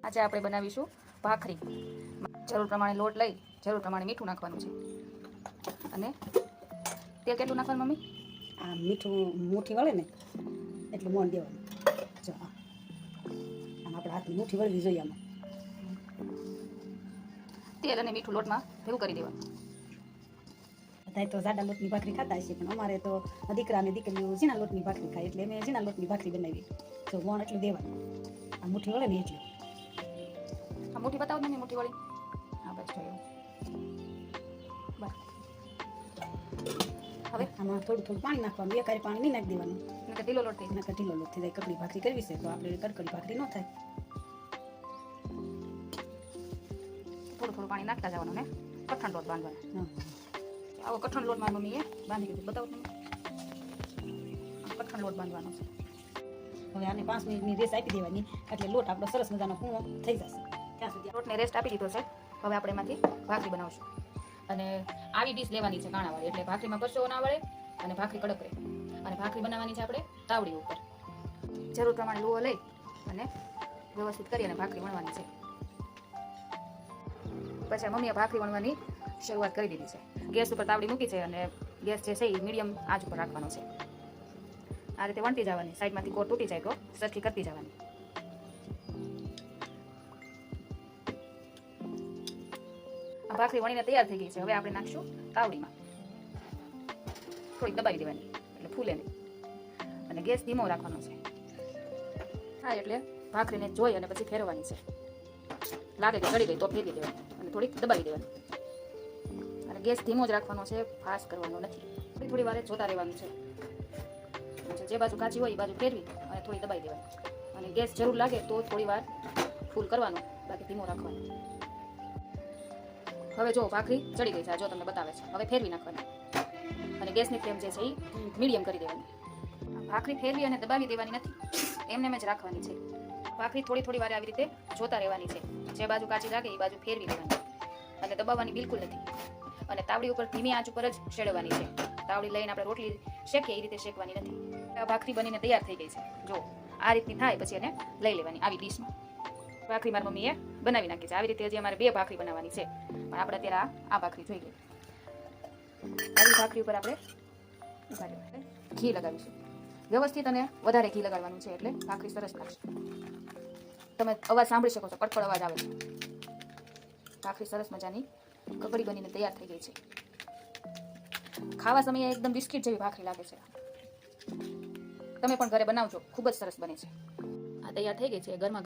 આજે આપણે બનાવીશું ભાખરી. જરૂર પ્રમાણે લોટ લઈ જરૂર પ્રમાણે મીઠું નાખવાનું છે. અને તેલ કેટલું નાખવાનું મમ્મી? આ મીઠું મુઠ્ઠી વળે ને એટલું મોણ દેવાનું. જો આમ આપણે હાથની મુઠ્ઠી વળવી જોઈએ. આમાં તેલ અને મીઠું લોટમાં ભેગું કરી દેવાનું. બધા તો જાડા લોટની ભાખરી ખાતા હશે, પણ અમારે તો દીકરા અને દીકરીઓ ઝીણા લોટની ભાખરી ખાય, એટલે અમે ઝીણા લોટની ભાખરી બનાવી. જો મોણ એટલું દેવાનું. આ મુઠ્ઠી વળે ને એટલું. આ મુઠ્ઠી બતાવો ને મુઠ્ઠી વળી. હા બસ જોયું. બસ હવે આમાં થોડું થોડું પાણી નાખવાનું. એકારે પાણી નહીં નાખી દેવાનું, નકર ઢીલો લોટ થઈ જાય. નકર ઢીલો લોટ થઈ જાય. કકડી ભાખરી કરવી છે તો આપણે કડકડી ભાખરી ન થાય. થોડું થોડું પાણી નાખતા જવાનું ને કઠણ લોટ બાંધવાનો. હા, આવો કઠણ લોટ મારી મમ્મીએ બાંધી દીધું. બતાવો તમે. કઠણ લોટ બાંધવાનો છે. હવે આને 5 મિનિટની રેસ આપી દેવાની, એટલે લોટ આપણો સરસ મજાનો પૂણો થઈ જશે. ત્યાં સુધી લોટને રેસ્ટ આપી દીધો છે. હવે આપણે એમાંથી ભાખરી બનાવશું. અને આવી ડીશ લેવાની છે કાણાવાળી, એટલે ભાખરીમાં પરસેવો ના વળે અને ભાખરી કડક રહે. અને ભાખરી બનાવવાની છે આપણે તાવડી ઉપર. જરૂર પ્રમાણે લુઓ લઈ અને વ્યવસ્થિત કરી અને ભાખરી વણવાની છે. પછી મમ્મીએ ભાખરી વણવાની શરૂઆત કરી દીધી છે. ગેસ ઉપર તાવડી મૂકી છે અને ગેસ જે છે એ મીડિયમ આંચ ઉપર રાખવાનો છે. આ રીતે વણતી જવાની. સાઈડમાંથી કોર તૂટી જાય તો સરખી કરતી જવાની. આ ભાખરી વણીને તૈયાર થઈ ગઈ છે. હવે આપણે નાખશું તાવડીમાં. થોડીક દબાવી દેવાની એટલે ફૂલે નહીં. અને ગેસ ધીમો રાખવાનો છે. હા, એટલે ભાખરીને જોઈ અને પછી ફેરવવાની છે. લાગે કે ચડી ગઈ તો ફેરવી દેવાની અને થોડીક દબાવી દેવાની. અને ગેસ ધીમો જ રાખવાનો છે, ફાસ્ટ કરવાનો નથી. થોડી વારે જોતા રહેવાનું છે. જે બાજુ કાચી હોય એ બાજુ ફેરવી અને થોડી દબાવી દેવાની. અને ગેસ જરૂર લાગે તો થોડી વાર ફૂલ કરવાનું, બાકી ધીમો રાખવાનું. હવે જો ભાખરી ચડી ગઈ છે, જો તમને બતાવે છે. હવે ફેરવી નાખવાની અને ગેસની ફ્લેમ જે છે એ મીડિયમ કરી દેવાની. ભાખરી ફેરવી અને દબાવી દેવાની નથી, એમને જ રાખવાની છે. ભાખરી થોડી થોડી વારે આવી રીતે જોતા રહેવાની છે. જે બાજુ કાચી લાગે એ બાજુ ફેરવી દેવાની અને દબાવવાની બિલકુલ નથી. અને તાવડી ઉપર ધીમી આંચ ઉપર જ શેડવાની છે. તાવડી લઈને આપણે રોટલી શેકીએ એ રીતે શેકવાની નથી. ભાખરી બનીને તૈયાર થઈ ગઈ છે. જો આ રીતની થાય પછી એને લઈ લેવાની આવી ડીશમાં. ભાખરી મારી મમ્મીએ બનાવી નાખી છે. આવી રીતે હજી અમારે 2 ભાખરી બનાવવાની છે, પણ આપણે અત્યારે આ ભાખરી જોઈ ગઈ. આવી ભાખરી ઉપર આપણે ઘી લગાવીશું. વ્યવસ્થિત અને વધારે ઘી લગાડવાનું છે, એટલે ભાખરી સરસ લાગશે. તમે અવાજ સાંભળી શકો છો, કડકડ અવાજ આવે છે. ભાખરી સરસ મજાની કકડી બનીને તૈયાર થઈ ગઈ છે. ખાવા સમયે એકદમ બિસ્કિટ જેવી ભાખરી લાગે છે. તમે પણ ઘરે બનાવજો, ખૂબ જ સરસ બને છે. આ તૈયાર થઈ ગઈ છે. ગરમા